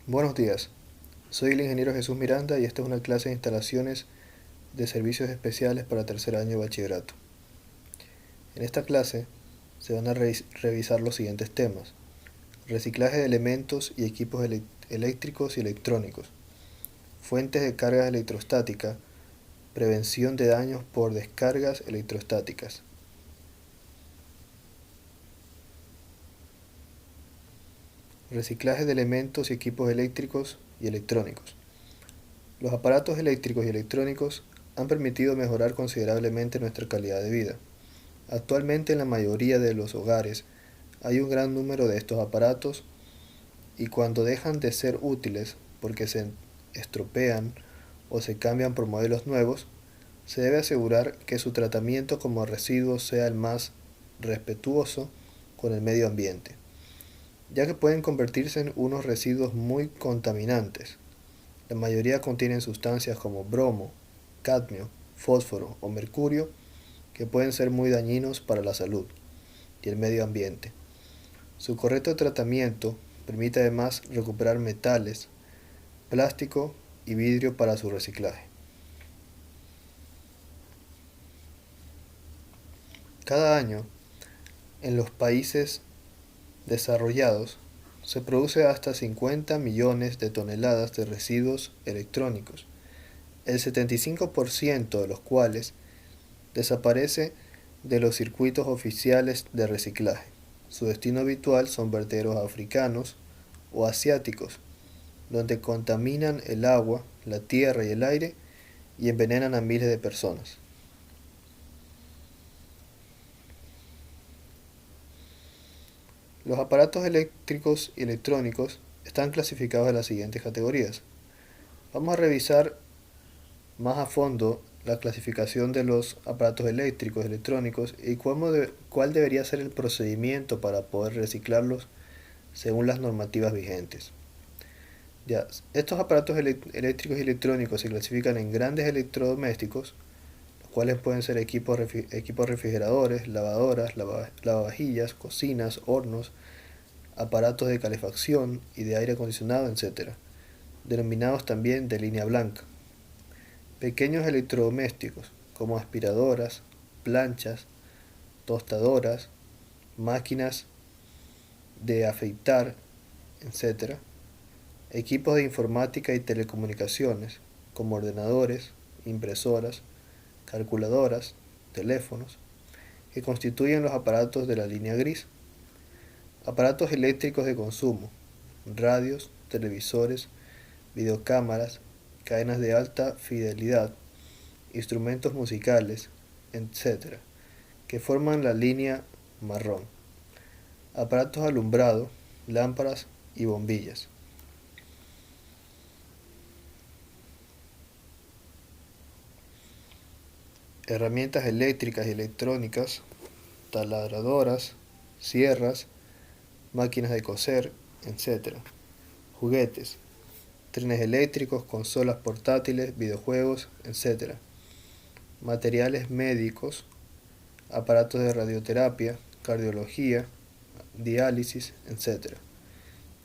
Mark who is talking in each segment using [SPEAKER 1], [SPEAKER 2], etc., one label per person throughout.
[SPEAKER 1] Buenos días, soy el ingeniero Jesús Miranda y esta es una clase de instalaciones de servicios especiales para tercer año de bachillerato. En esta clase se van a revisar los siguientes temas: reciclaje de elementos y equipos eléctricos y electrónicos, fuentes de cargas electrostáticas, prevención de daños por descargas electrostáticas. Reciclaje de elementos y equipos eléctricos y electrónicos. Los aparatos eléctricos y electrónicos han permitido mejorar considerablemente nuestra calidad de vida. Actualmente en la mayoría de los hogares hay un gran número de estos aparatos y cuando dejan de ser útiles porque se estropean o se cambian por modelos nuevos, se debe asegurar que su tratamiento como residuos sea el más respetuoso con el medio ambiente, ya que pueden convertirse en unos residuos muy contaminantes. La mayoría contienen sustancias como bromo, cadmio, fósforo o mercurio que pueden ser muy dañinos para la salud y el medio ambiente. Su correcto tratamiento permite además recuperar metales, plástico y vidrio para su reciclaje. Cada año, en los países desarrollados, se produce hasta 50 millones de toneladas de residuos electrónicos, el 75% de los cuales desaparece de los circuitos oficiales de reciclaje. Su destino habitual son vertederos africanos o asiáticos, donde contaminan el agua, la tierra y el aire y envenenan a miles de personas. Los aparatos eléctricos y electrónicos están clasificados en las siguientes categorías. Vamos a revisar más a fondo la clasificación de los aparatos eléctricos y electrónicos y cuál debería ser el procedimiento para poder reciclarlos según las normativas vigentes. Ya, estos aparatos eléctricos y electrónicos se clasifican en grandes electrodomésticos, los cuales pueden ser equipos refrigeradores, lavadoras, lavavajillas, cocinas, hornos, aparatos de calefacción y de aire acondicionado, etc., denominados también de línea blanca. Pequeños electrodomésticos como aspiradoras, planchas, tostadoras, máquinas de afeitar, etc. Equipos de informática y telecomunicaciones como ordenadores, impresoras, calculadoras, teléfonos, que constituyen los aparatos de la línea gris. Aparatos eléctricos de consumo, radios, televisores, videocámaras, cadenas de alta fidelidad, instrumentos musicales, etc., que forman la línea marrón. Aparatos de alumbrado, lámparas y bombillas. Herramientas eléctricas y electrónicas, taladradoras, sierras, máquinas de coser, etc. Juguetes, trenes eléctricos, consolas portátiles, videojuegos, etc. Materiales médicos, aparatos de radioterapia, cardiología, diálisis, etc.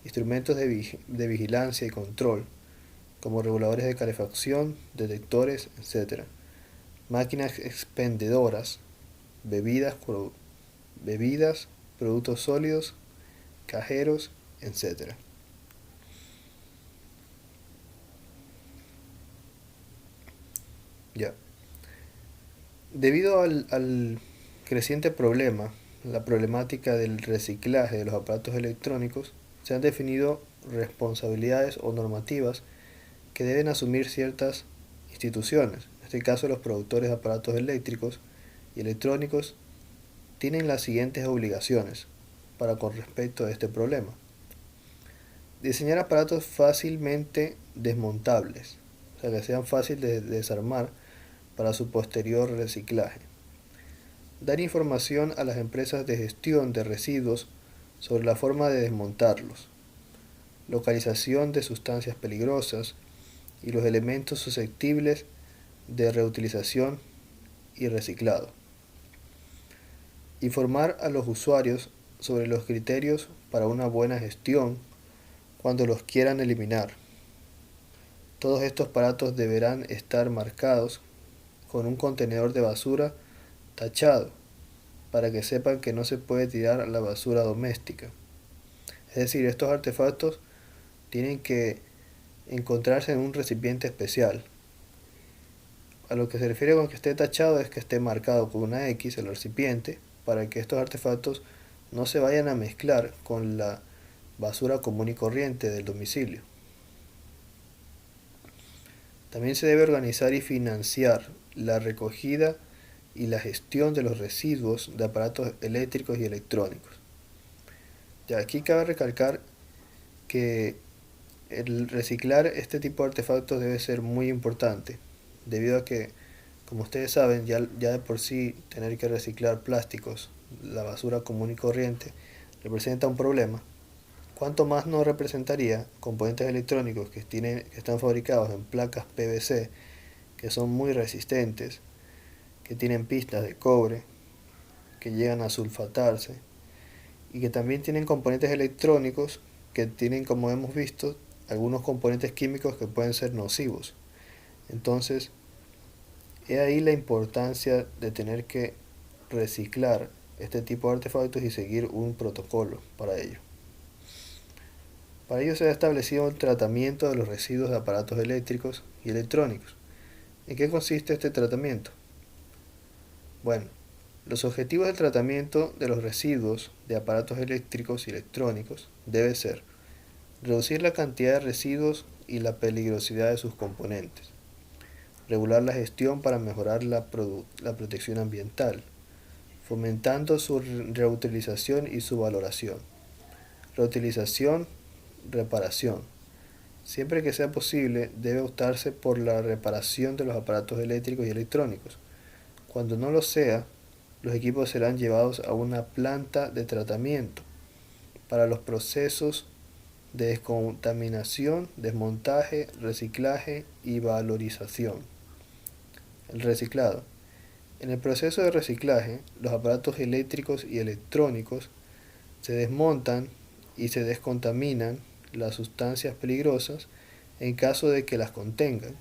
[SPEAKER 1] Instrumentos de vigilancia y control, como reguladores de calefacción, detectores, etc. Máquinas expendedoras, bebidas, productos sólidos, cajeros, etc. Ya. Debido al creciente problema, la problemática del reciclaje de los aparatos electrónicos, se han definido responsabilidades o normativas que deben asumir ciertas instituciones. En este caso, los productores de aparatos eléctricos y electrónicos tienen las siguientes obligaciones con respecto a este problema. Diseñar aparatos fácilmente desmontables, o sea, que sean fáciles de desarmar para su posterior reciclaje. Dar información a las empresas de gestión de residuos sobre la forma de desmontarlos. Localización de sustancias peligrosas y los elementos susceptibles de reutilización y reciclado. Informar a los usuarios sobre los criterios para una buena gestión cuando los quieran eliminar. Todos estos aparatos deberán estar marcados con un contenedor de basura tachado para que sepan que no se puede tirar la basura doméstica. Es decir, estos artefactos tienen que encontrarse en un recipiente especial. A lo que se refiere con que esté tachado es que esté marcado con una X el recipiente para que estos artefactos no se vayan a mezclar con la basura común y corriente del domicilio. También se debe organizar y financiar la recogida y la gestión de los residuos de aparatos eléctricos y electrónicos. Ya aquí cabe recalcar que el reciclar este tipo de artefactos debe ser muy importante, debido a que, como ustedes saben, ya de por sí tener que reciclar plásticos, la basura común y corriente, representa un problema. ¿Cuánto más no representaría componentes electrónicos que están fabricados en placas PVC, que son muy resistentes, que tienen pistas de cobre, que llegan a sulfatarse, y que también tienen componentes electrónicos que tienen, como hemos visto, algunos componentes químicos que pueden ser nocivos? Entonces, he ahí la importancia de tener que reciclar este tipo de artefactos y seguir un protocolo para ello. Para ello se ha establecido el tratamiento de los residuos de aparatos eléctricos y electrónicos. ¿En qué consiste este tratamiento? Bueno, los objetivos del tratamiento de los residuos de aparatos eléctricos y electrónicos debe ser reducir la cantidad de residuos y la peligrosidad de sus componentes, regular la gestión para mejorar la protección ambiental, fomentando su reutilización y su valoración. Reutilización, reparación. Siempre que sea posible, debe optarse por la reparación de los aparatos eléctricos y electrónicos. Cuando no lo sea, los equipos serán llevados a una planta de tratamiento para los procesos de descontaminación, desmontaje, reciclaje y valorización. El reciclado. En el proceso de reciclaje, los aparatos eléctricos y electrónicos se desmontan y se descontaminan las sustancias peligrosas en caso de que las contengan.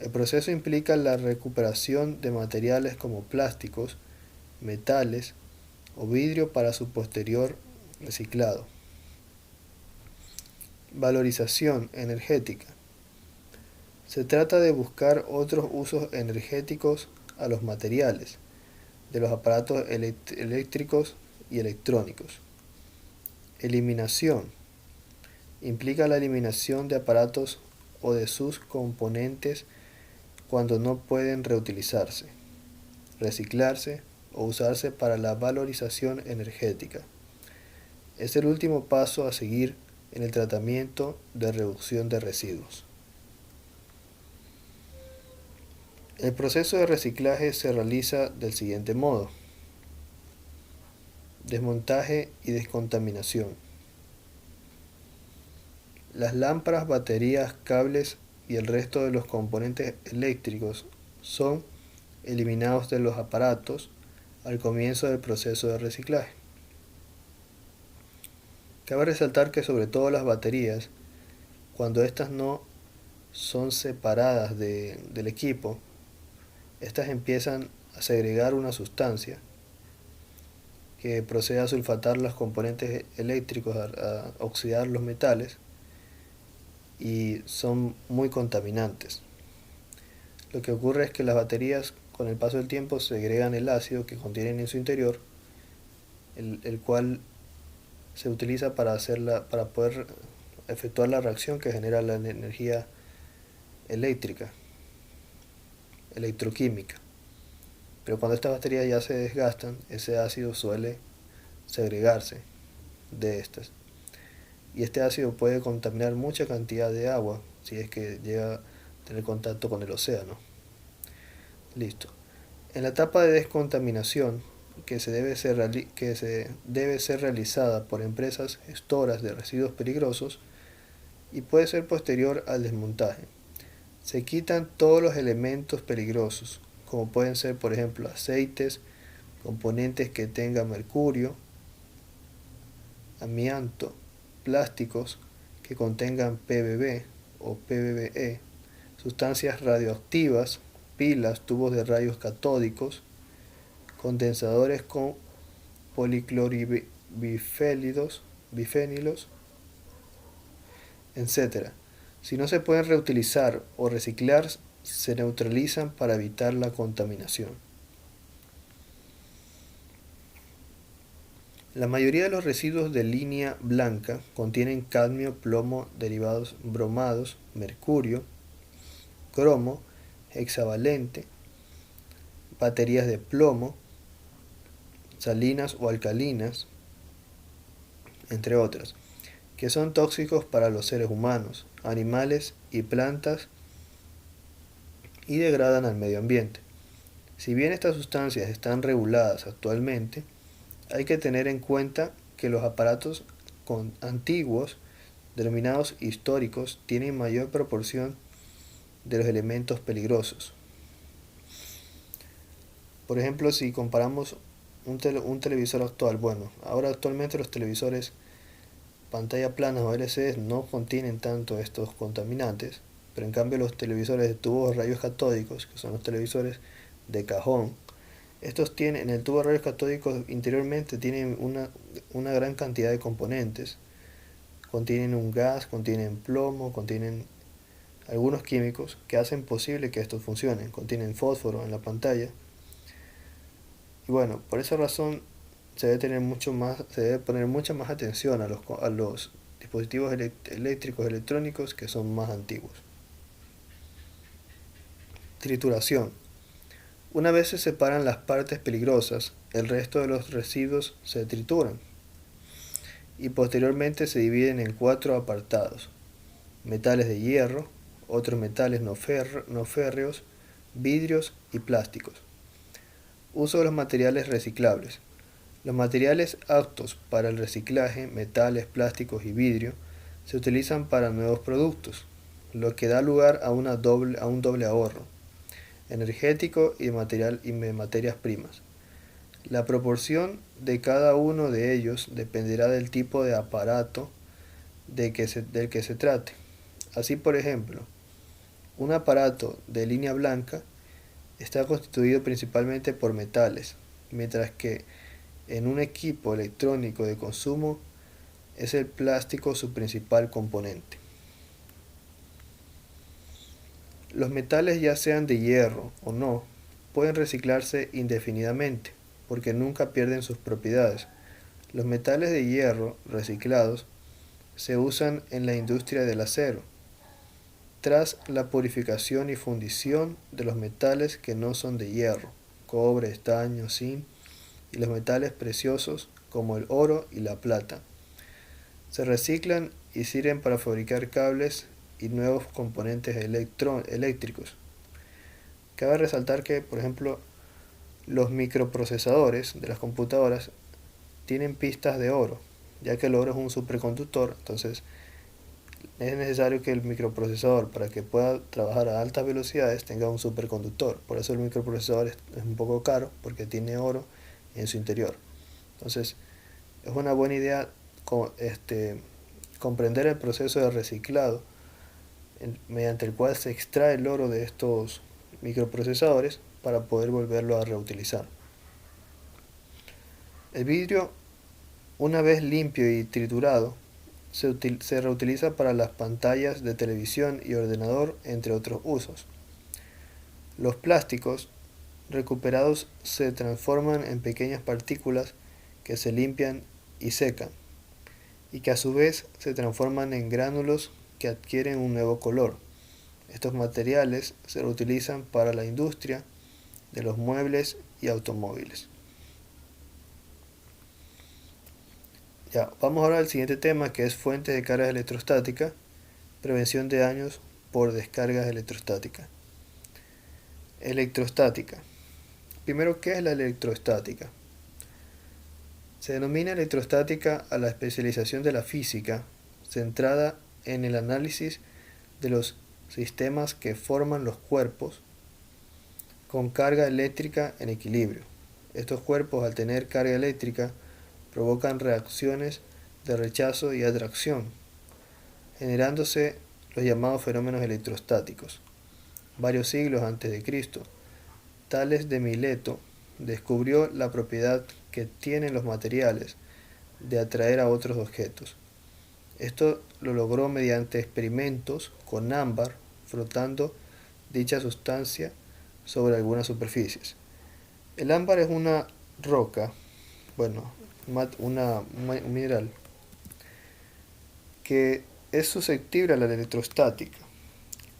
[SPEAKER 1] El proceso implica la recuperación de materiales como plásticos, metales o vidrio para su posterior reciclado. Valorización energética. Se trata de buscar otros usos energéticos a los materiales de los aparatos eléctricos y electrónicos. Eliminación. Implica la eliminación de aparatos o de sus componentes cuando no pueden reutilizarse, reciclarse o usarse para la valorización energética. Es el último paso a seguir en el tratamiento de reducción de residuos. El proceso de reciclaje se realiza del siguiente modo: desmontaje y descontaminación. Las lámparas, baterías, cables y el resto de los componentes eléctricos son eliminados de los aparatos al comienzo del proceso de reciclaje. Cabe resaltar que sobre todo las baterías, cuando éstas no son separadas del equipo, estas empiezan a segregar una sustancia que procede a sulfatar los componentes eléctricos, a oxidar los metales, y son muy contaminantes. Lo que ocurre es que las baterías, con el paso del tiempo, segregan el ácido que contienen en su interior, el cual se utiliza para poder efectuar la reacción que genera la energía eléctrica, electroquímica. Pero cuando estas baterías ya se desgastan, ese ácido suele segregarse de estas. Y este ácido puede contaminar mucha cantidad de agua si es que llega a tener contacto con el océano. Listo. En la etapa de descontaminación, que se debe ser realizada por empresas gestoras de residuos peligrosos y puede ser posterior al desmontaje, se quitan todos los elementos peligrosos, como pueden ser, por ejemplo, aceites, componentes que tengan mercurio, amianto, plásticos, que contengan PBB o PBBE, sustancias radioactivas, pilas, tubos de rayos catódicos, condensadores con policloribifénilos, etc. Si no se pueden reutilizar o reciclar, se neutralizan para evitar la contaminación. La mayoría de los residuos de línea blanca contienen cadmio, plomo, derivados bromados, mercurio, cromo, hexavalente, baterías de plomo, salinas o alcalinas, entre otras, que son tóxicos para los seres humanos, animales y plantas y degradan al medio ambiente. Si bien estas sustancias están reguladas actualmente, hay que tener en cuenta que los aparatos antiguos, denominados históricos, tienen mayor proporción de los elementos peligrosos. Por ejemplo, si comparamos un televisor actual, bueno, ahora actualmente los televisores pantalla plana o LCD no contienen tanto estos contaminantes, pero en cambio los televisores de tubos rayos catódicos, que son los televisores de cajón, estos tienen, en el tubo de rayos catódicos interiormente tienen una gran cantidad de componentes, contienen un gas, contienen plomo, contienen algunos químicos que hacen posible que estos funcionen, contienen fósforo en la pantalla. Y bueno, por esa razón se debe poner mucha más atención a los dispositivos eléctricos electrónicos que son más antiguos. Trituración. Una vez se separan las partes peligrosas, el resto de los residuos se trituran y posteriormente se dividen en 4 apartados: metales de hierro, otros metales no férreos, vidrios y plásticos. Uso de los materiales reciclables. Los materiales aptos para el reciclaje, metales, plásticos y vidrio, se utilizan para nuevos productos, lo que da lugar a un doble ahorro energético y de materias primas. La proporción de cada uno de ellos dependerá del tipo de aparato del que se trate. Así, por ejemplo, un aparato de línea blanca está constituido principalmente por metales, mientras que en un equipo electrónico de consumo es el plástico su principal componente. Los metales, ya sean de hierro o no, pueden reciclarse indefinidamente, porque nunca pierden sus propiedades. Los metales de hierro reciclados se usan en la industria del acero, tras la purificación y fundición de los metales que no son de hierro, cobre, estaño, zinc y los metales preciosos como el oro y la plata. Se reciclan y sirven para fabricar cables y nuevos componentes eléctricos. Cabe resaltar que, por ejemplo, los microprocesadores de las computadoras tienen pistas de oro, ya que el oro es un superconductor. Entonces es necesario que el microprocesador, para que pueda trabajar a altas velocidades, tenga un superconductor. Por eso el microprocesador es un poco caro, porque tiene oro en su interior. Entonces es una buena idea comprender el proceso de reciclado mediante el cual se extrae el oro de estos microprocesadores para poder volverlo a reutilizar. El vidrio, una vez limpio y triturado, se reutiliza para las pantallas de televisión y ordenador, entre otros usos. Los plásticos recuperados se transforman en pequeñas partículas que se limpian y secan, y que a su vez se transforman en gránulos que adquieren un nuevo color. Estos materiales se reutilizan para la industria de los muebles y automóviles. Ya, vamos ahora al siguiente tema, que es fuentes de cargas electrostáticas, prevención de daños por descargas electrostáticas. Electrostática. Primero, ¿qué es la electrostática? Se denomina electrostática a la especialización de la física centrada en el análisis de los sistemas que forman los cuerpos con carga eléctrica en equilibrio. Estos cuerpos, al tener carga eléctrica, provocan reacciones de rechazo y atracción. generándose los llamados fenómenos electrostáticos. Varios siglos antes de Cristo, Tales de Mileto descubrió la propiedad que tienen los materiales de atraer a otros objetos. Esto lo logró mediante experimentos con ámbar frotando dicha sustancia sobre algunas superficies. El ámbar es una roca, bueno, un mineral que es susceptible a la electrostática.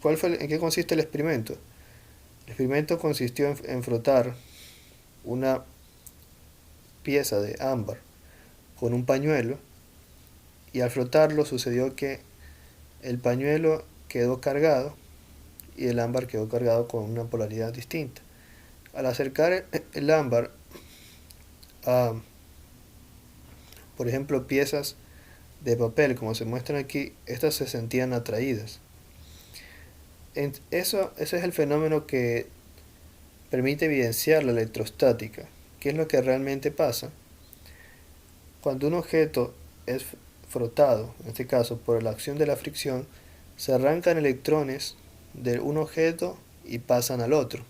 [SPEAKER 1] ¿En qué consiste el experimento? El experimento consistió en frotar una pieza de ámbar con un pañuelo, y al frotarlo sucedió que el pañuelo quedó cargado y el ámbar quedó cargado con una polaridad distinta. Al acercar el ámbar a, por ejemplo, piezas de papel, como se muestran aquí, estas se sentían atraídas. Ese es el fenómeno que permite evidenciar la electrostática. ¿Qué es lo que realmente pasa? Cuando un objeto es frotado, en este caso por la acción de la fricción, se arrancan electrones de un objeto y pasan al otro.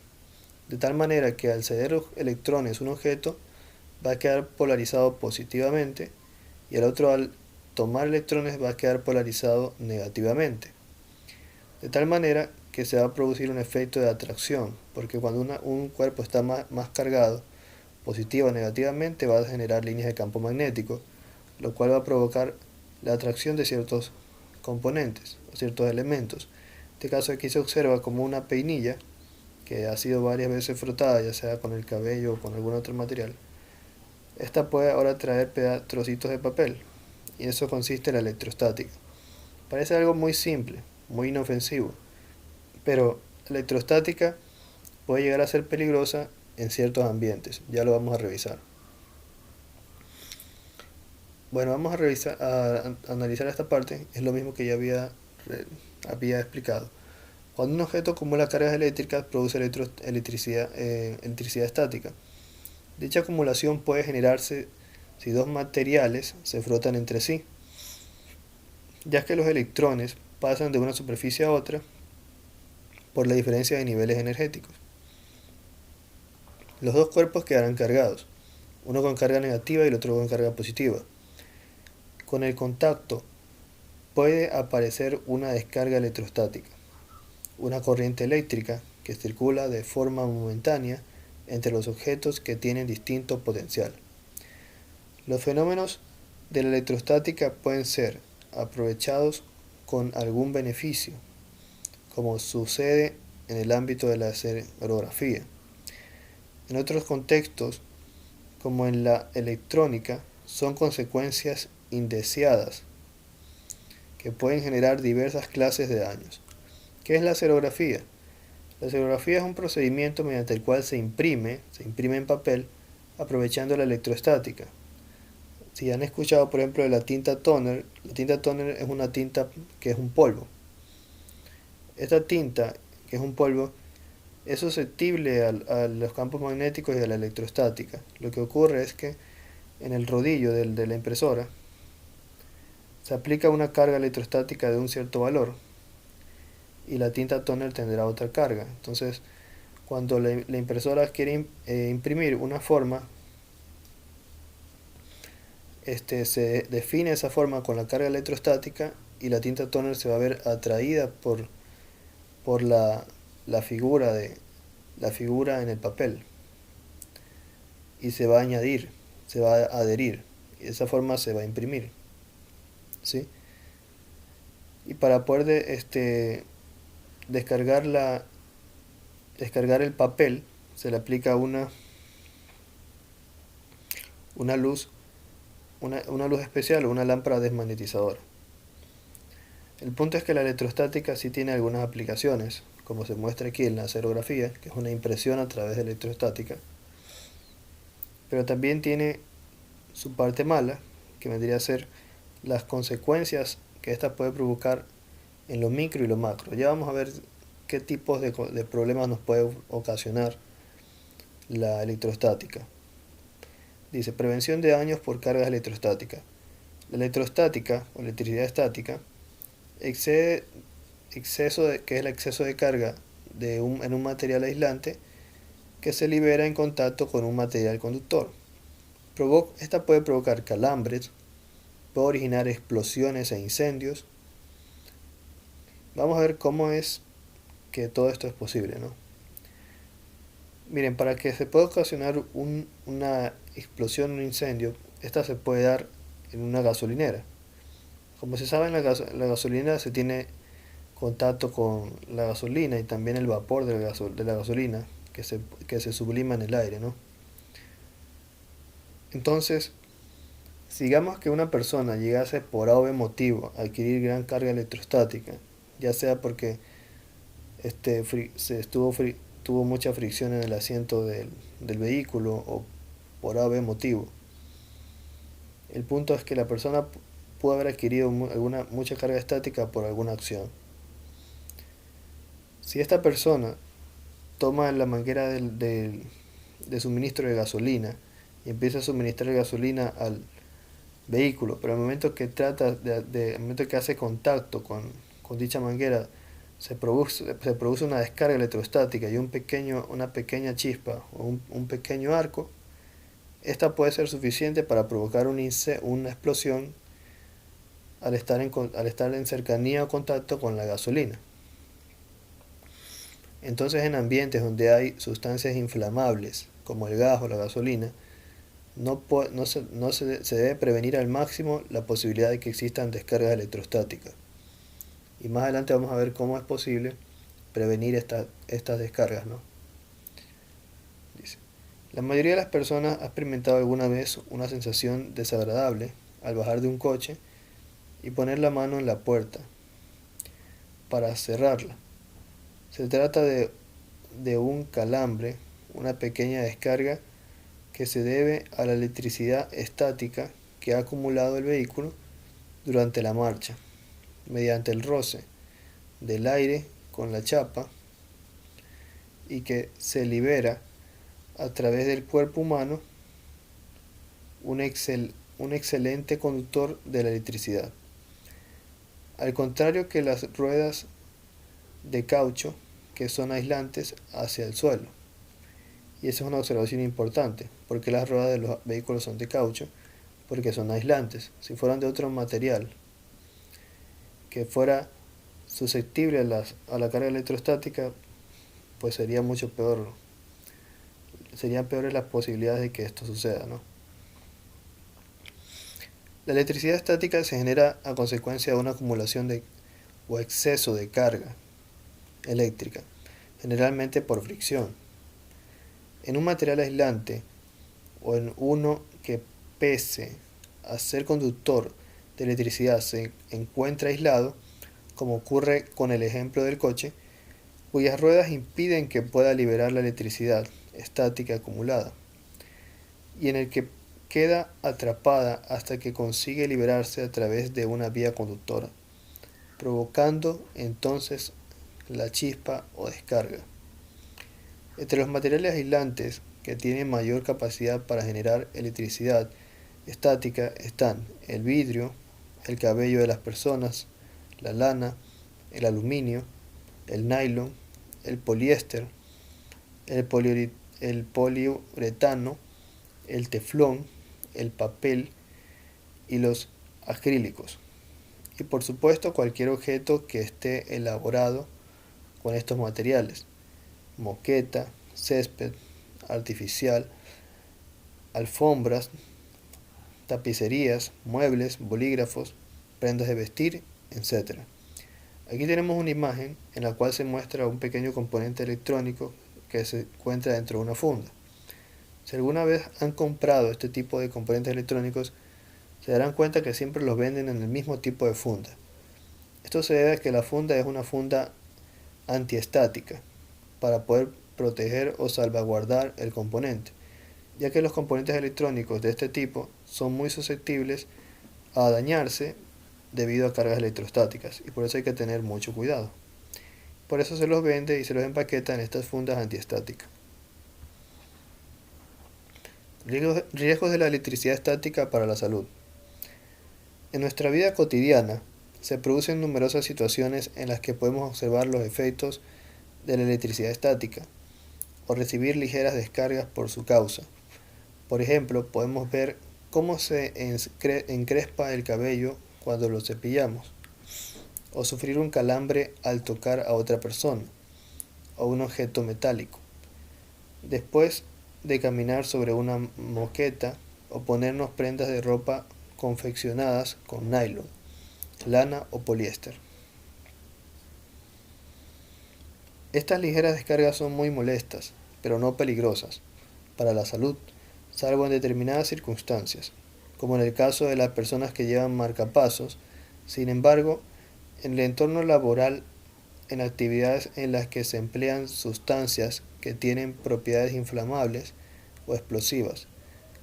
[SPEAKER 1] De tal manera que al ceder electrones un objeto va a quedar polarizado positivamente y el otro al tomar electrones va a quedar polarizado negativamente. De tal manera que se va a producir un efecto de atracción, porque cuando un cuerpo está más cargado, positiva o negativamente, va a generar líneas de campo magnético, lo cual va a provocar la atracción de ciertos componentes o ciertos elementos. En este caso aquí se observa como una peinilla que ha sido varias veces frotada, ya sea con el cabello o con algún otro material. Esta puede ahora traer trocitos de papel, y eso consiste en la electrostática. Parece algo muy simple, muy inofensivo, pero la electrostática puede llegar a ser peligrosa en ciertos ambientes. Ya lo vamos a revisar. Bueno, vamos a analizar esta parte. Es lo mismo que ya había explicado. Cuando un objeto acumula cargas eléctricas, produce electricidad estática. Dicha acumulación puede generarse si dos materiales se frotan entre sí, ya que los electrones pasan de una superficie a otra por la diferencia de niveles energéticos. Los dos cuerpos quedarán cargados, uno con carga negativa y el otro con carga positiva. Con el contacto puede aparecer una descarga electrostática, una corriente eléctrica que circula de forma momentánea entre los objetos que tienen distinto potencial. Los fenómenos de la electrostática pueden ser aprovechados con algún beneficio, como sucede en el ámbito de la esferografía. En otros contextos, como en la electrónica, son consecuencias indeseadas que pueden generar diversas clases de daños. ¿Qué es la esferografía? La esferografía es un procedimiento mediante el cual se imprime en papel aprovechando la electrostática. Si han escuchado, por ejemplo, de la tinta toner es una tinta que es un polvo. Esta tinta, que es un polvo, es susceptible a los campos magnéticos y a la electrostática. Lo que ocurre es que en el rodillo de la impresora se aplica una carga electrostática de un cierto valor y la tinta toner tendrá otra carga. Entonces, cuando la impresora quiere imprimir una forma, se define esa forma con la carga electrostática y la tinta toner se va a ver atraída por la figura en el papel y se va a añadir, se va a adherir y de esa forma se va a imprimir, ¿sí? Y para poder descargar el papel se le aplica una luz especial o una lámpara desmagnetizadora. El punto es que la electrostática sí tiene algunas aplicaciones, como se muestra aquí en la esferografía, que es una impresión a través de electrostática, pero también tiene su parte mala, que vendría a ser las consecuencias que esta puede provocar en lo micro y lo macro. Ya vamos a ver qué tipos de problemas nos puede ocasionar la electrostática. Dice, prevención de daños por cargas electrostáticas. La electrostática o electricidad estática excede, que es el exceso de carga en un material aislante que se libera en contacto con un material conductor. Esta puede provocar calambres, puede originar explosiones e incendios. Vamos a ver cómo es que todo esto es posible, ¿no? Miren, para que se pueda ocasionar una explosión o un incendio, esta se puede dar en una gasolinera. Como se sabe, en la gasolina se tiene contacto con la gasolina y también el vapor de la gasolina que se sublima en el aire, ¿no? Entonces, digamos que una persona llegase por A o B motivo a adquirir gran carga electrostática, ya sea porque tuvo mucha fricción en el asiento del vehículo o por A o B motivo. El punto es que la persona pudo haber adquirido mucha carga estática por alguna acción. Si esta persona toma la manguera de suministro de gasolina y empieza a suministrar gasolina al vehículo, pero al momento que al momento que hace contacto con dicha manguera, se produce una descarga electrostática y una pequeña chispa o un pequeño arco. Esta puede ser suficiente para provocar una explosión al estar en cercanía o contacto con la gasolina. Entonces, en ambientes donde hay sustancias inflamables, como el gas o la gasolina, se debe prevenir al máximo la posibilidad de que existan descargas electrostáticas. Y más adelante vamos a ver cómo es posible prevenir estas descargas, ¿no? Dice, la mayoría de las personas ha experimentado alguna vez una sensación desagradable al bajar de un coche y poner la mano en la puerta para cerrarla. Se trata de un calambre, una pequeña descarga que se debe a la electricidad estática que ha acumulado el vehículo durante la marcha, mediante el roce del aire con la chapa y que se libera a través del cuerpo humano, un excelente conductor de la electricidad. Al contrario que las ruedas de caucho, que son aislantes hacia el suelo. Y esa es una observación importante, porque las ruedas de los vehículos son de caucho, porque son aislantes. Si fueran de otro material que fuera susceptible a la carga electrostática, pues sería mucho peor, serían peores las posibilidades de que esto suceda, ¿no? La electricidad estática se genera a consecuencia de una acumulación o exceso de carga eléctrica, generalmente por fricción. En un material aislante o en uno que pese a ser conductor de electricidad se encuentra aislado, como ocurre con el ejemplo del coche, cuyas ruedas impiden que pueda liberar la electricidad estática acumulada, y en el que queda atrapada hasta que consigue liberarse a través de una vía conductora, provocando entonces la chispa o descarga. Entre los materiales aislantes que tienen mayor capacidad para generar electricidad estática están el vidrio, el cabello de las personas, la lana, el aluminio, el nylon, el poliéster, el poliuretano, el teflón, el papel y los acrílicos. Y por supuesto cualquier objeto que esté elaborado con estos materiales: moqueta, césped artificial, alfombras, tapicerías, muebles, bolígrafos, prendas de vestir, etc. Aquí tenemos una imagen en la cual se muestra un pequeño componente electrónico que se encuentra dentro de una funda. Si alguna vez han comprado este tipo de componentes electrónicos, se darán cuenta que siempre los venden en el mismo tipo de funda. Esto se debe a que la funda es una funda antiestática, para poder proteger o salvaguardar el componente, ya que los componentes electrónicos de este tipo son muy susceptibles a dañarse debido a cargas electrostáticas, y por eso hay que tener mucho cuidado. Por eso se los vende y se los empaqueta en estas fundas antiestáticas. Riesgos de la electricidad estática para la salud. En nuestra vida cotidiana se producen numerosas situaciones en las que podemos observar los efectos de la electricidad estática o recibir ligeras descargas por su causa. Por ejemplo, podemos ver cómo se encrespa el cabello cuando lo cepillamos, o sufrir un calambre al tocar a otra persona o un objeto metálico. Después de caminar sobre una moqueta o ponernos prendas de ropa confeccionadas con nylon, lana o poliéster. Estas ligeras descargas son muy molestas, pero no peligrosas para la salud, salvo en determinadas circunstancias, como en el caso de las personas que llevan marcapasos. Sin embargo, en el entorno laboral, en actividades en las que se emplean sustancias que tienen propiedades inflamables o explosivas,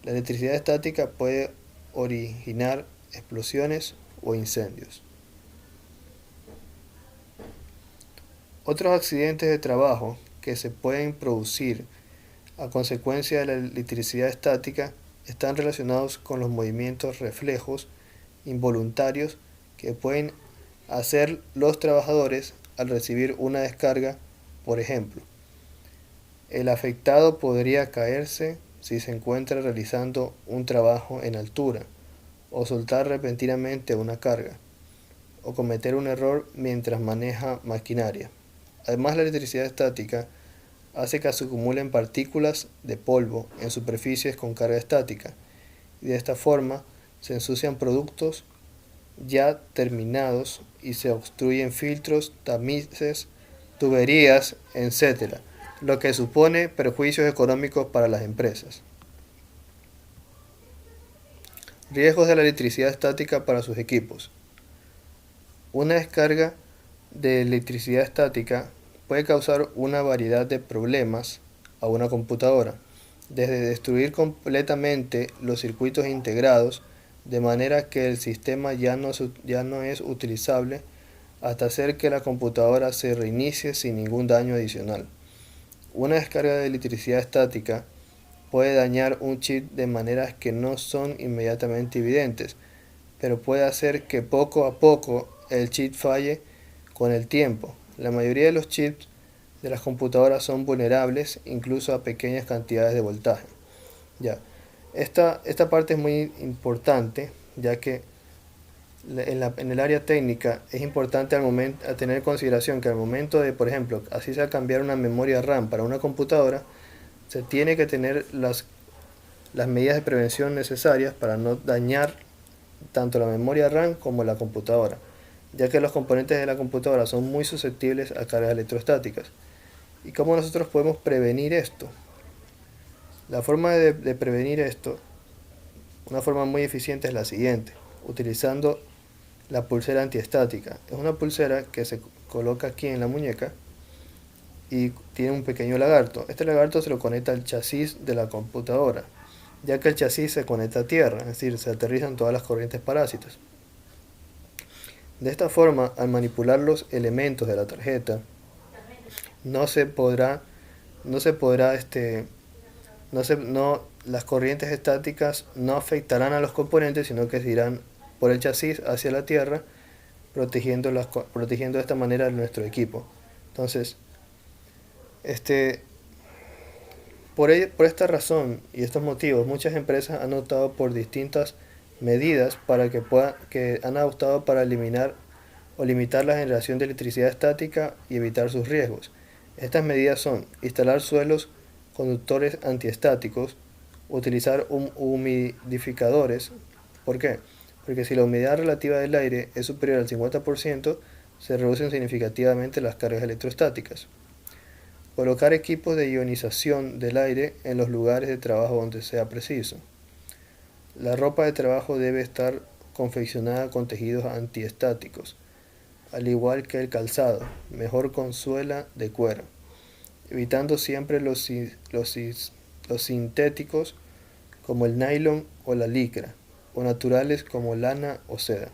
[SPEAKER 1] la electricidad estática puede originar explosiones o incendios. Otros accidentes de trabajo que se pueden producir a consecuencia de la electricidad estática están relacionados con los movimientos reflejos involuntarios que pueden hacer los trabajadores al recibir una descarga. Por ejemplo, el afectado podría caerse si se encuentra realizando un trabajo en altura, o soltar repentinamente una carga, o cometer un error mientras maneja maquinaria. Además, la electricidad estática hace que se acumulen partículas de polvo en superficies con carga estática, y de esta forma se ensucian productos ya terminados y se obstruyen filtros, tamices, tuberías, etc., lo que supone perjuicios económicos para las empresas. Riesgos de la electricidad estática para sus equipos. Una descarga de electricidad estática puede causar una variedad de problemas a una computadora, desde destruir completamente los circuitos integrados de manera que el sistema ya no es utilizable, hasta hacer que la computadora se reinicie sin ningún daño adicional. Una descarga de electricidad estática puede dañar un chip de maneras que no son inmediatamente evidentes, pero puede hacer que poco a poco el chip falle con el tiempo. La mayoría de los chips de las computadoras son vulnerables incluso a pequeñas cantidades de voltaje. Ya. Esta parte es muy importante, ya que en el área técnica es importante a tener en consideración que al momento de, por ejemplo, así sea cambiar una memoria RAM para una computadora, se tiene que tener las medidas de prevención necesarias para no dañar tanto la memoria RAM como la computadora, ya que los componentes de la computadora son muy susceptibles a cargas electrostáticas. ¿Y cómo nosotros podemos prevenir esto? La forma de prevenir esto, una forma muy eficiente, es la siguiente: utilizando la pulsera antiestática. Es una pulsera que se coloca aquí en la muñeca y tiene un pequeño lagarto. Este lagarto se lo conecta al chasis de la computadora, ya que el chasis se conecta a tierra, es decir, se aterrizan todas las corrientes parásitas. De esta forma, al manipular los elementos de la tarjeta, las corrientes estáticas no afectarán a los componentes, sino que se irán por el chasis hacia la tierra, protegiendo de esta manera nuestro equipo. Entonces, por esta razón y estos motivos, muchas empresas han optado por distintas medidas que han adoptado para eliminar o limitar la generación de electricidad estática y evitar sus riesgos. Estas medidas son: instalar suelos conductores antiestáticos, utilizar humidificadores. ¿Por qué? Porque si la humedad relativa del aire es superior al 50%, se reducen significativamente las cargas electrostáticas. Colocar equipos de ionización del aire en los lugares de trabajo donde sea preciso. La ropa de trabajo debe estar confeccionada con tejidos antiestáticos, al igual que el calzado, mejor con suela de cuero, evitando siempre los sintéticos como el nylon o la licra, o naturales como lana o seda.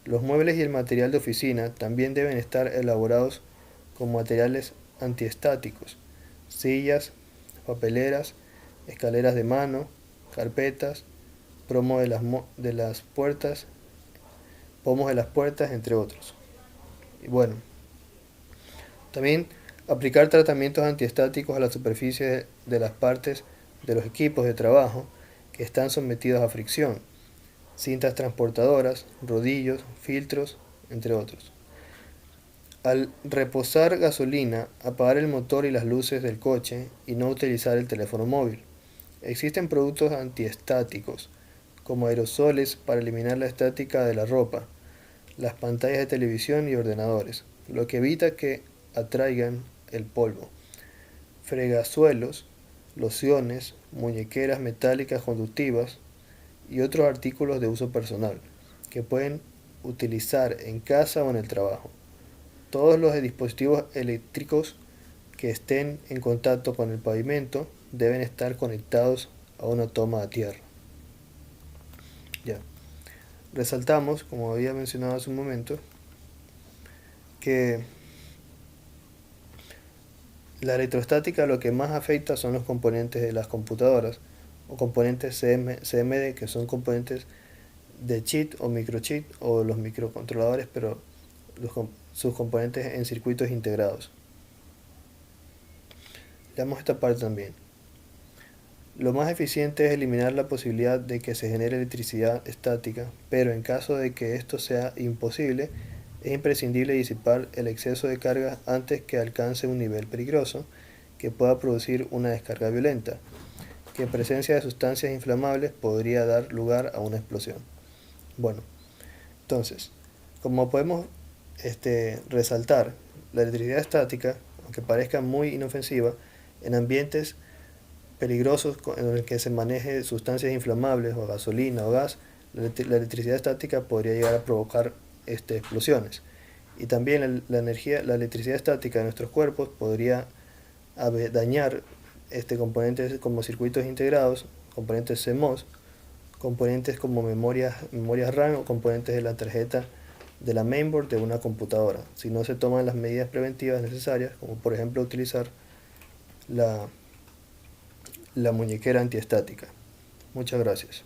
[SPEAKER 1] Los muebles y el material de oficina también deben estar elaborados con materiales antiestáticos: sillas, papeleras, escaleras de pomos de las puertas, entre otros. Y bueno, también aplicar tratamientos antiestáticos a la superficie de las partes de los equipos de trabajo que están sometidos a fricción, cintas transportadoras, rodillos, filtros, entre otros. Al reposar gasolina, apagar el motor y las luces del coche y no utilizar el teléfono móvil. Existen productos antiestáticos, como aerosoles para eliminar la estática de la ropa, las pantallas de televisión y ordenadores, lo que evita que atraigan el polvo. Fregasuelos, lociones, muñequeras metálicas conductivas y otros artículos de uso personal que pueden utilizar en casa o en el trabajo. Todos los dispositivos eléctricos que estén en contacto con el pavimento deben estar conectados a una toma a tierra. Ya. Resaltamos, como había mencionado hace un momento, que la electrostática lo que más afecta son los componentes de las computadoras o componentes CMD, que son componentes de chip o microchip o los microcontroladores, pero sus componentes en circuitos integrados. Veamos esta parte también. Lo más eficiente es eliminar la posibilidad de que se genere electricidad estática, pero en caso de que esto sea imposible, es imprescindible disipar el exceso de carga antes que alcance un nivel peligroso que pueda producir una descarga violenta, que en presencia de sustancias inflamables podría dar lugar a una explosión. Bueno, entonces, como podemos resaltar, la electricidad estática, aunque parezca muy inofensiva, en ambientes peligrosos en los que se maneje sustancias inflamables o gasolina o gas, la electricidad estática podría llegar a provocar explosiones. Y también la electricidad estática de nuestros cuerpos podría dañar componentes como circuitos integrados, componentes CMOS, componentes como memorias RAM o componentes de la tarjeta de la mainboard de una computadora, si no se toman las medidas preventivas necesarias, como por ejemplo utilizar la muñequera antiestática. Muchas gracias.